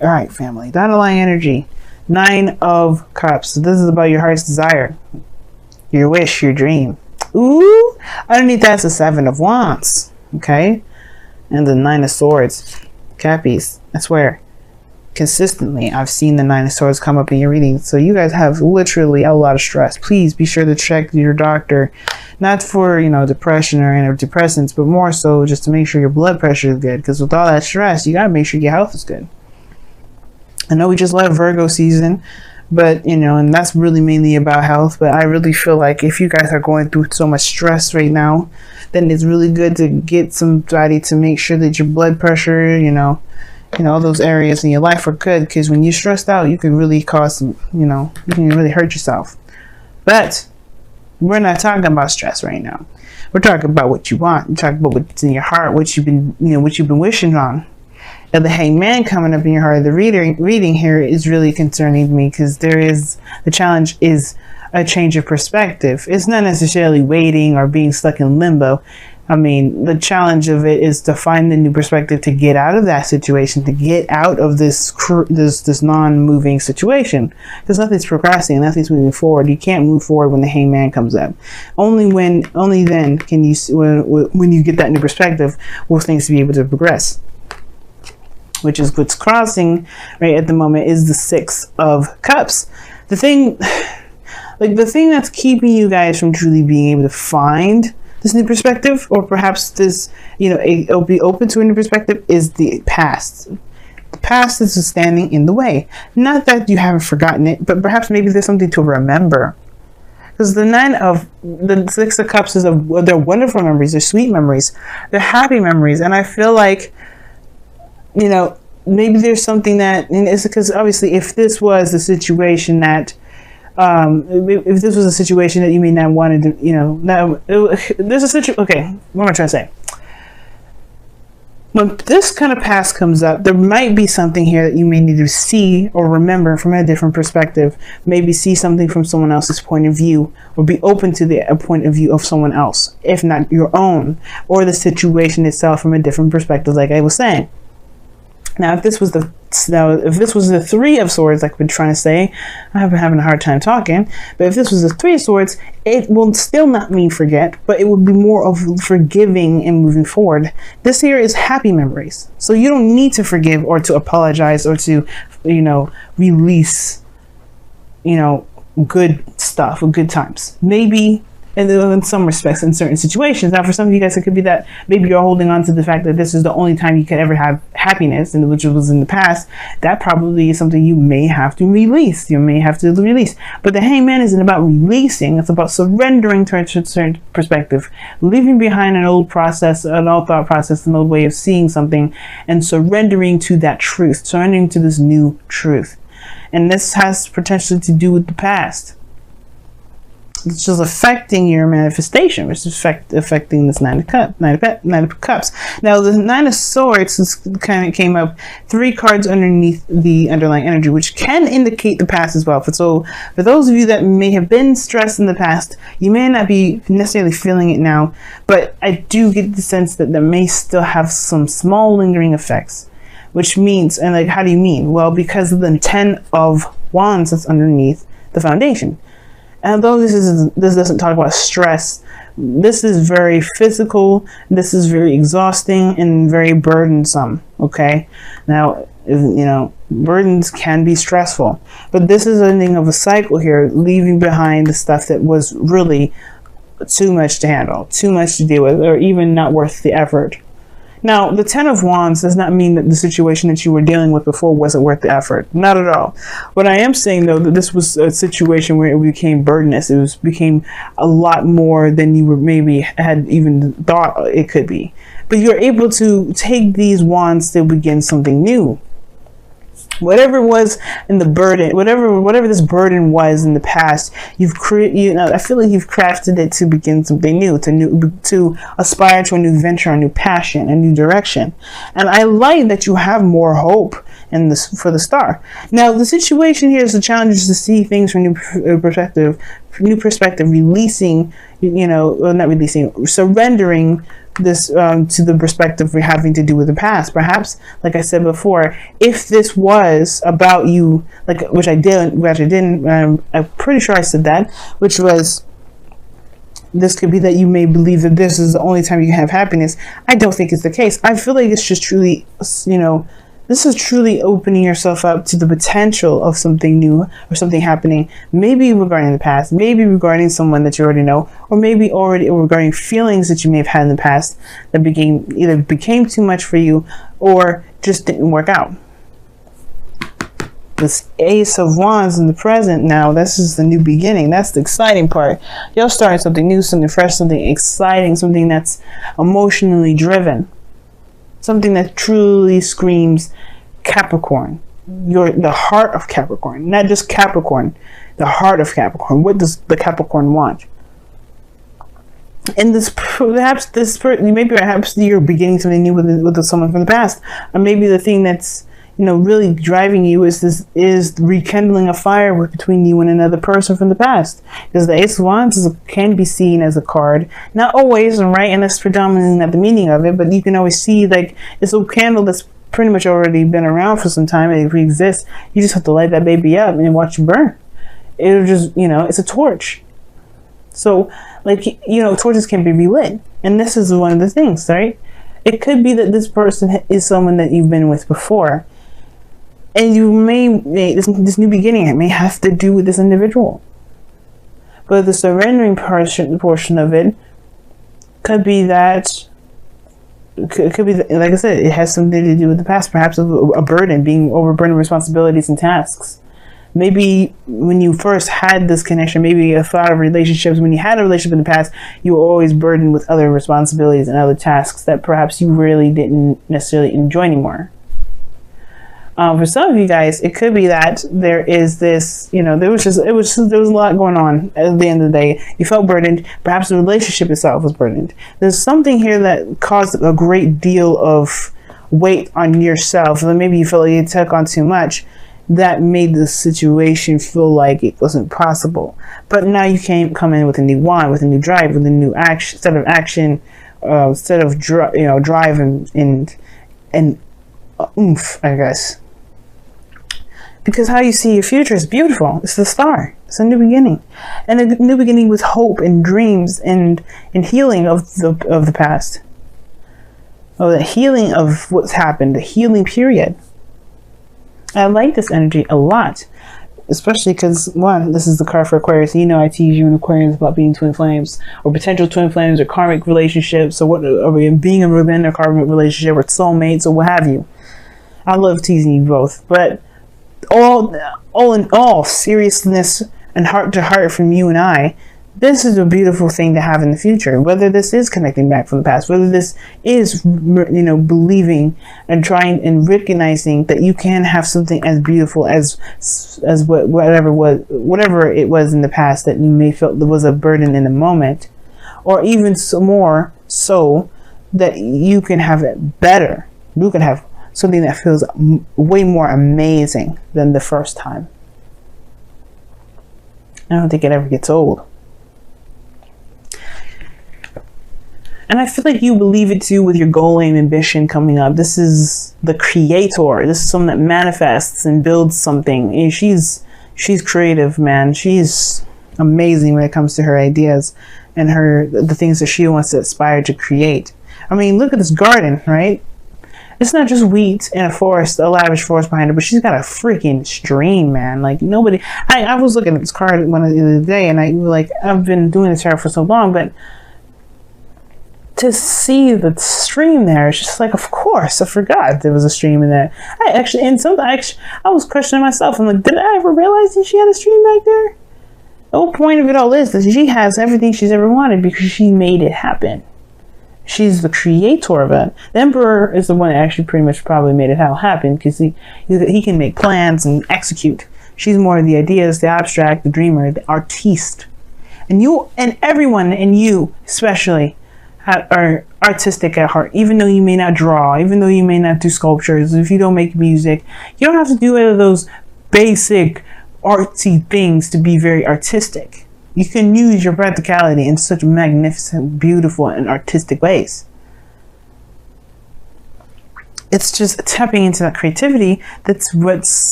All right, family. The underlying energy. 9 of Cups. So this is about your heart's desire. Your wish, your dream. Ooh. Underneath that's the 7 of Wands. Okay. And the 9 of Swords. Cappies. I swear. Consistently, I've seen the 9 of Swords come up in your readings. So you guys have literally a lot of stress. Please be sure to check your doctor. Not for, depression or antidepressants, but more so just to make sure your blood pressure is good. Because with all that stress, you got to make sure your health is good. I know we just left Virgo season, but, and that's really mainly about health. But I really feel like if you guys are going through so much stress right now, then it's really good to get somebody to make sure that your blood pressure, all those areas in your life are good. Because when you're stressed out, you can really cause some, you can really hurt yourself. But we're not talking about stress right now. We're talking about what you want. We're talking about what's in your heart, what you've been wishing on. And the Hangman coming up in your heart, the reading here is really concerning me, because the challenge is a change of perspective. It's not necessarily waiting or being stuck in limbo. I mean, the challenge of it is to find a new perspective, to get out of that situation, to get out of this non-moving situation, because nothing's progressing, nothing's moving forward. You can't move forward when the Hangman comes up. Only then can you, when you get that new perspective, will things be able to progress. Which is what's crossing right at the moment is the 6 of Cups. The thing that's keeping you guys from truly being able to find this new perspective, or perhaps this, it'll be open to a new perspective, is the past. The past is standing in the way. Not that you haven't forgotten it, but perhaps maybe there's something to remember. Because the 6 of Cups is they're wonderful memories, they're sweet memories, they're happy memories, and I feel like, maybe there's something that, and it's because obviously if this was the situation that, if this was a situation that you may not wanted to, there's a situation, okay, what am I trying to say? When this kind of past comes up, there might be something here that you may need to see or remember from a different perspective. Maybe see something from someone else's point of view, or be open to the point of view of someone else, if not your own, or the situation itself from a different perspective, like I was saying. Now, if this was the 3 of Swords, like I've been trying to say, I've been having a hard time talking, but if this was the 3 of Swords, it will still not mean forget, but it would be more of forgiving and moving forward. This here is happy memories. So you don't need to forgive or to apologize or to, release, good stuff or good times. Maybe in some respects, in certain situations. Now, for some of you guys, it could be that maybe you're holding on to the fact that this is the only time you could ever have happiness, and which was in the past. That probably is something you may have to release. But the Hangman isn't about releasing. It's about surrendering to a certain perspective, leaving behind an old process, an old thought process, an old way of seeing something, and surrendering to that truth, surrendering to this new truth. And this has potentially to do with the past. It's just affecting your manifestation, which is affecting this 9 of Cups. Now, the 9 of Swords kind of came up 3 cards underneath the underlying energy, which can indicate the past as well. So, for those of you that may have been stressed in the past, you may not be necessarily feeling it now, but I do get the sense that that may still have some small lingering effects. Which means, and like, how do you mean? Well, because of the 10 of Wands that's underneath the foundation. And although this doesn't talk about stress, this is very physical, this is very exhausting and very burdensome, okay? Now, burdens can be stressful, but this is ending of a cycle here, leaving behind the stuff that was really too much to handle, too much to deal with, or even not worth the effort. Now, the 10 of Wands does not mean that the situation that you were dealing with before wasn't worth the effort. Not at all. What I am saying, though, that this was a situation where it became burdenous. It became a lot more than you were maybe had even thought it could be. But you're able to take these wands to begin something new. Whatever was in the burden, whatever this burden was in the past, you've created. I feel like you've crafted it to begin something new, to aspire to a new venture, a new passion, a new direction. And I like that you have more hope and this for the star. Now, the situation here is the challenge is to see things from new perspective, releasing, well, not releasing, surrendering this to the perspective we're having to do with the past. Perhaps, like I said before, if this was about you, which I didn't, I'm pretty sure I said that, which was, this could be that you may believe that this is the only time you can have happiness. I don't think it's the case. I feel like it's just truly, this is truly opening yourself up to the potential of something new or something happening, maybe regarding the past, maybe regarding someone that you already know, or maybe already regarding feelings that you may have had in the past that either became too much for you or just didn't work out. This Ace of Wands in the present now, this is the new beginning. That's the exciting part. You're starting something new, something fresh, something exciting, something that's emotionally driven. Something that truly screams Capricorn. You're the heart of Capricorn. Not just Capricorn, the heart of Capricorn. What does the Capricorn want? And perhaps you're beginning something new with someone from the past. Or maybe the thing that's really driving you is rekindling a fire between you and another person from the past. Because the Ace of Wands can be seen as a card, not always, right? And that's predominantly not the meaning of it, but you can always see it's a candle that's pretty much already been around for some time. It exists. You just have to light that baby up and watch it burn. It'll just, it's a torch. So, torches can be relit, and this is one of the things, right? It could be that this person is someone that you've been with before. And you this new beginning, it may have to do with this individual. But the surrendering portion of it could be that, like I said, it has something to do with the past, perhaps a burden, being overburdened with responsibilities and tasks. Maybe when you first had this connection, maybe a thought of relationships, when you had a relationship in the past, you were always burdened with other responsibilities and other tasks that perhaps you really didn't necessarily enjoy anymore. For some of you guys, it could be that there is this, there was a lot going on at the end of the day. You felt burdened. Perhaps the relationship itself was burdened. There's something here that caused a great deal of weight on yourself. And maybe you felt like you took on too much. That made the situation feel like it wasn't possible. But now you can come in with a new wand, with a new drive, with a new action, set of action, set of drive and oomph, I guess. Because how you see your future is beautiful. It's the star. It's a new beginning, and a new beginning with hope and dreams and healing of the past. Oh, the healing of what's happened, the healing period. I like this energy a lot, especially because, one, this is the card for Aquarius. I tease you in Aquarius about being twin flames, or potential twin flames, or karmic relationships, or being within a karmic relationship, or soulmates, or what have you. I love teasing you both, but all in all, seriousness and heart to heart from you and I, this is a beautiful thing to have in the future. Whether this is connecting back from the past, whether this is, believing and trying and recognizing that you can have something as beautiful as whatever it was in the past that you may feel there was a burden in the moment, or even more so that you can have it better. You can have something that feels way more amazing than the first time. I don't think it ever gets old. And I feel like you believe it too with your goal, aim, ambition coming up. This is the creator. This is someone that manifests and builds something. And she's creative, man. She's amazing when it comes to her ideas and the things that she wants to aspire to create. I mean, look at this garden, right? It's not just wheat and a lavish forest behind her, but she's got a freaking stream, man. Like nobody. I was looking at this card the other day, and I've been doing this for so long, but to see the stream there, it's just like, of course, I forgot there was a stream in there. I was questioning myself. I'm like, did I ever realize that she had a stream back there? The whole point of it all is that she has everything she's ever wanted because she made it happen. She's the creator of it. The Emperor is the one that actually pretty much probably made it all happen because he can make plans and execute. She's more of the ideas, the abstract, the dreamer, the artiste. And you and everyone, and you especially, are artistic at heart. Even though you may not draw, even though you may not do sculptures, if you don't make music, you don't have to do any of those basic artsy things to be very artistic. You can use your practicality in such magnificent, beautiful, and artistic ways. It's just tapping into that creativity that's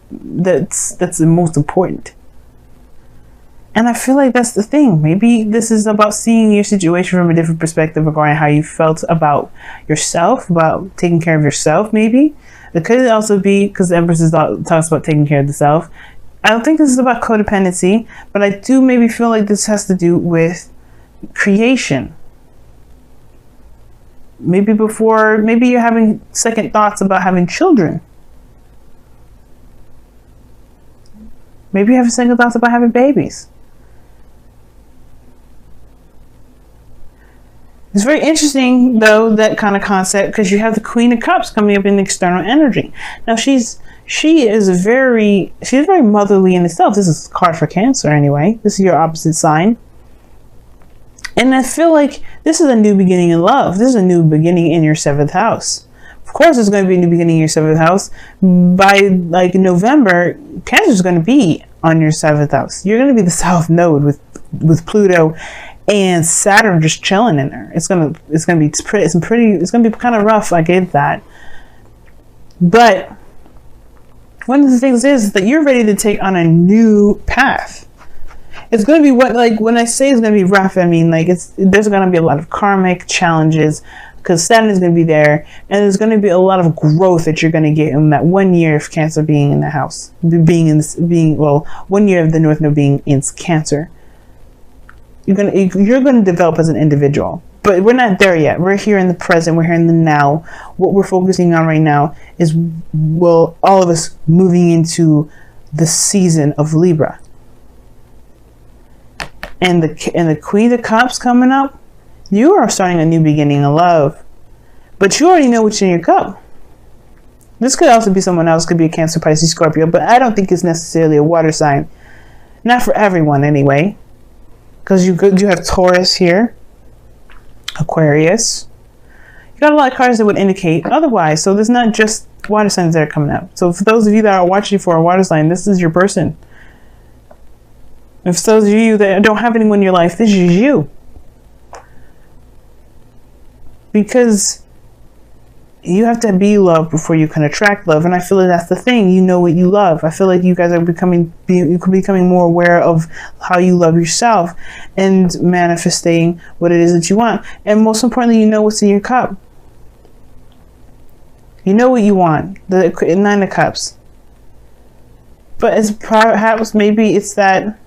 the most important. And I feel like that's the thing. Maybe this is about seeing your situation from a different perspective regarding how you felt about yourself, about taking care of yourself, maybe. It could also be, because the Empress talks about taking care of the self. I don't think this is about codependency, but I do maybe feel like this has to do with creation. Maybe you're having second thoughts about having children. Maybe you have second thoughts about having babies. It's very interesting, though, that kind of concept, because you have the Queen of Cups coming up in the external energy. Now, she is very motherly in itself. This is a card for Cancer, anyway. This is your opposite sign. And I feel like this is a new beginning in love. This is a new beginning in your 7th house. Of course, there's going to be a new beginning in your 7th house. By like November, Cancer is going to be on your 7th house. You're going to be the South Node with Pluto and Saturn just chilling in there. It's gonna be kind of rough. I get that, but one of the things is that you're ready to take on a new path. It's going to be when I say it's going to be rough, I mean like there's going to be a lot of karmic challenges, because Saturn is going to be there, and there's going to be a lot of growth that you're going to get in that 1 year of Cancer being in the house, 1 year of the North Node being in Cancer. You're gonna develop as an individual, but we're not there yet. We're here in the present. We're here in the now. What we're focusing on right now is, all of us moving into the season of Libra, and the Queen of Cups coming up. You are starting a new beginning of love, but you already know what's in your cup. This could also be someone else. Could be a Cancer, Pisces, Scorpio, but I don't think it's necessarily a water sign. Not for everyone, anyway. Because you have Taurus here, Aquarius. You got a lot of cards that would indicate otherwise. So there's not just water signs that are coming up. So for those of you that are watching for a water sign, this is your person. If those of you that don't have anyone in your life, this is you. Because you have to be loved before you can attract love, and I feel like that's the thing. You know what you love. I feel like you guys are becoming more aware of how you love yourself and manifesting what it is that you want. And most importantly, you know what's in your cup. You know what you want. The 9 of Cups. But it's perhaps maybe it's that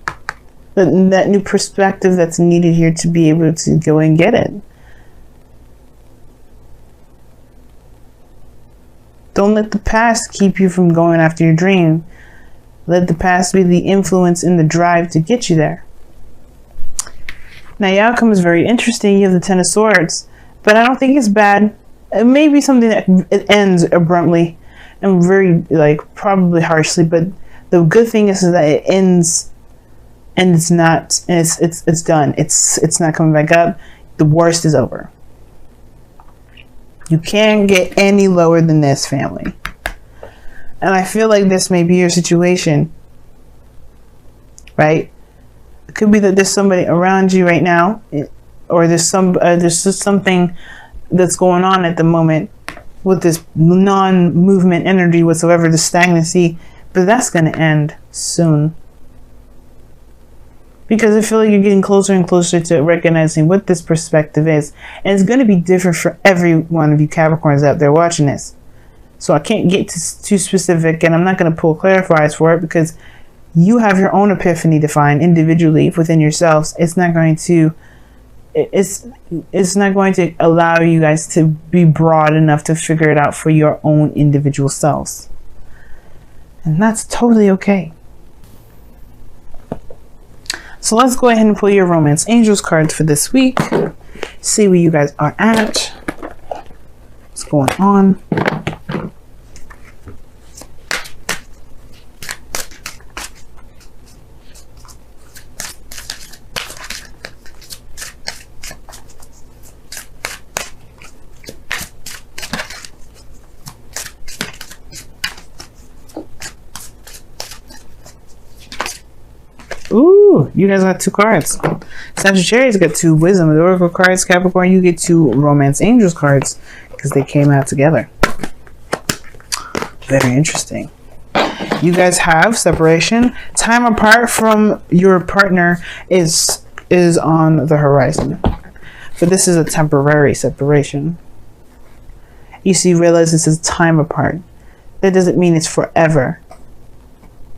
new perspective that's needed here to be able to go and get it. Don't let the past keep you from going after your dream. Let the past be the influence and the drive to get you there. Now, your outcome is very interesting. You have the 10 of Swords, but I don't think it's bad. It may be something that it ends abruptly and very, probably harshly, but the good thing is that it ends and it's done. It's not coming back up. The worst is over. You can't get any lower than this, family. And I feel like this may be your situation, right? It could be that there's somebody around you right now, or there's just something that's going on at the moment with this non-movement energy whatsoever, the stagnancy, but that's going to end soon. Because I feel like you're getting closer and closer to recognizing what this perspective is. And it's going to be different for every one of you Capricorns out there watching this. So I can't get too specific, and I'm not going to pull clarifiers for it, because you have your own epiphany to find individually within yourselves. It's not going to allow you guys to be broad enough to figure it out for your own individual selves. And that's totally okay. So let's go ahead and pull your Romance Angels cards for this week. See where you guys are at. What's going on? Ooh, you guys got 2 cards. Sagittarius got 2 Wisdom of the Oracle cards. Capricorn, you get 2 Romance Angels cards because they came out together. Very interesting. You guys have separation. Time apart from your partner is on the horizon. But this is a temporary separation. You see, realize this is time apart. That doesn't mean it's forever.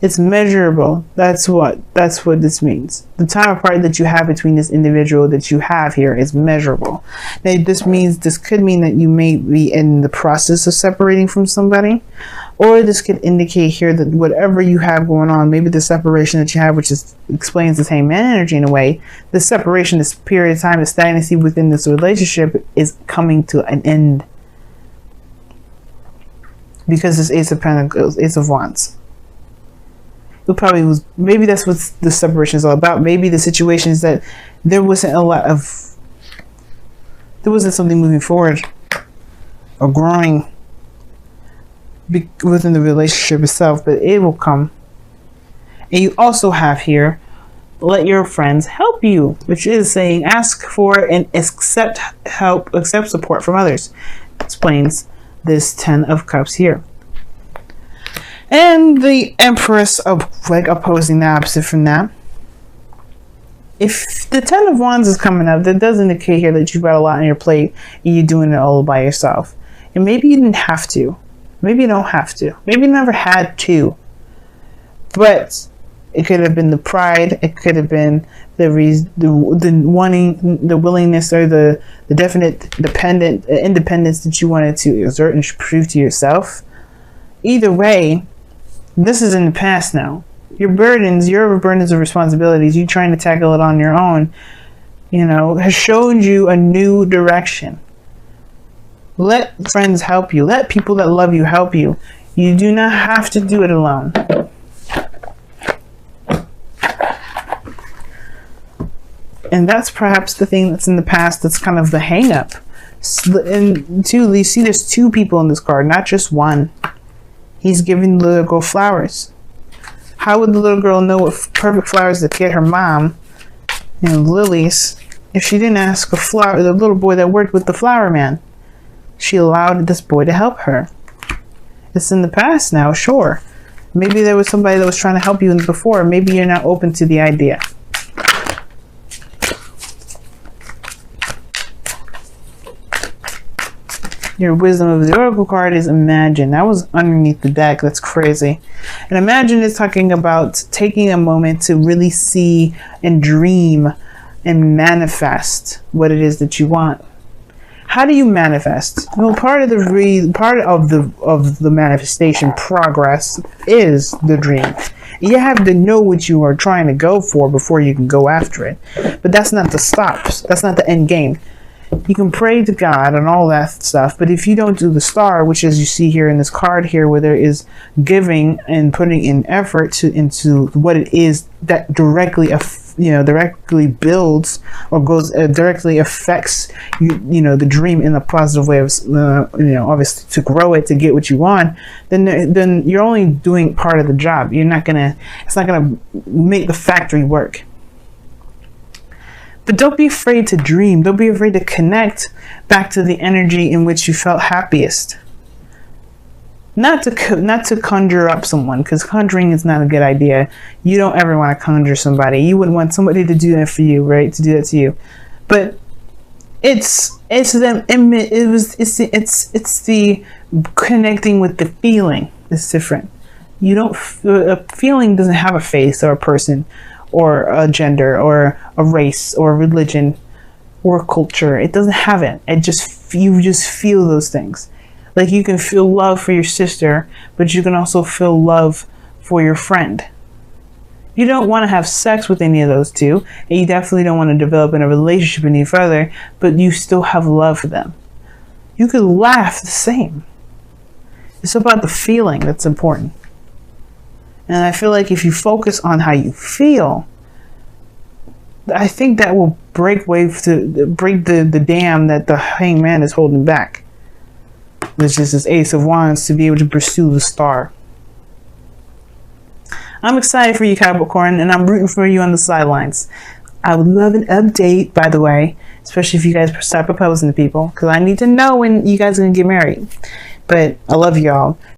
It's measurable. That's what this means. The time apart that you have between this individual that you have here is measurable. Now, this could mean that you may be in the process of separating from somebody, or this could indicate here that whatever you have going on, maybe the separation that you have, which explains the same energy in a way, the separation, this period of time, the stagnancy within this relationship is coming to an end. Because this Ace of Pentacles, Ace of Wands. Maybe that's what the separation is all about. Maybe the situation is that there wasn't something moving forward or growing within the relationship itself, but it will come. And you also have here, let your friends help you, which is saying ask for and accept help, accept support from others. Explains this 10 of Cups here. And the Empress of opposing the opposite from that. If the 10 of Wands is coming up, that does indicate here that you've got a lot on your plate and you're doing it all by yourself. And maybe you didn't have to. Maybe you don't have to. Maybe you never had to. But it could have been the pride. It could have been the wanting, the willingness, or the definite independence that you wanted to exert and prove to yourself. Either way, this is in the past now. Your burdens of responsibilities, you trying to tackle it on your own, has shown you a new direction. Let friends help you. Let people that love you help you. You do not have to do it alone. And that's perhaps the thing that's in the past that's kind of the hang up. And two, you see there's 2 people in this card, not just one. He's giving the little girl flowers. How would the little girl know what perfect flowers to get her mom, lilies, if she didn't ask the little boy that worked with the flower man? She allowed this boy to help her. It's in the past now, sure. Maybe there was somebody that was trying to help you before. Maybe you're not open to the idea. Your Wisdom of the Oracle card is Imagine. That was underneath the deck. That's crazy. And Imagine is talking about taking a moment to really see and dream and manifest what it is that you want. How do you manifest? Well, part of the manifestation progress is the dream. You have to know what you are trying to go for before you can go after it. But that's not the stops. That's not the end game. You can pray to God and all that stuff, but if you don't do the star, which as you see here in this card here, where there is giving and putting in effort into what it is that directly builds or goes directly affects the dream in a positive way of obviously to grow it, to get what you want, then you're only doing part of the job. It's not gonna make the factory work. But don't be afraid to dream. Don't be afraid to connect back to the energy in which you felt happiest. Not to conjure up someone, because conjuring is not a good idea. You don't ever want to conjure somebody. You wouldn't want somebody to do that for you, right? To do that to you. But it's the connecting with the feeling. It's different. A feeling doesn't have a face or a person, or a gender, or a race, or a religion, or a culture. It doesn't have it. You just feel those things. Like you can feel love for your sister, but you can also feel love for your friend. You don't want to have sex with any of those two, and you definitely don't want to develop in a relationship any further, but you still have love for them. You could laugh the same. It's about the feeling that's important. And I feel like if you focus on how you feel, I think that will break the dam that the hangman is holding back. Which is this Ace of Wands, to be able to pursue the star. I'm excited for you, Capricorn, and I'm rooting for you on the sidelines. I would love an update, by the way, especially if you guys start proposing to people, because I need to know when you guys are going to get married. But I love y'all.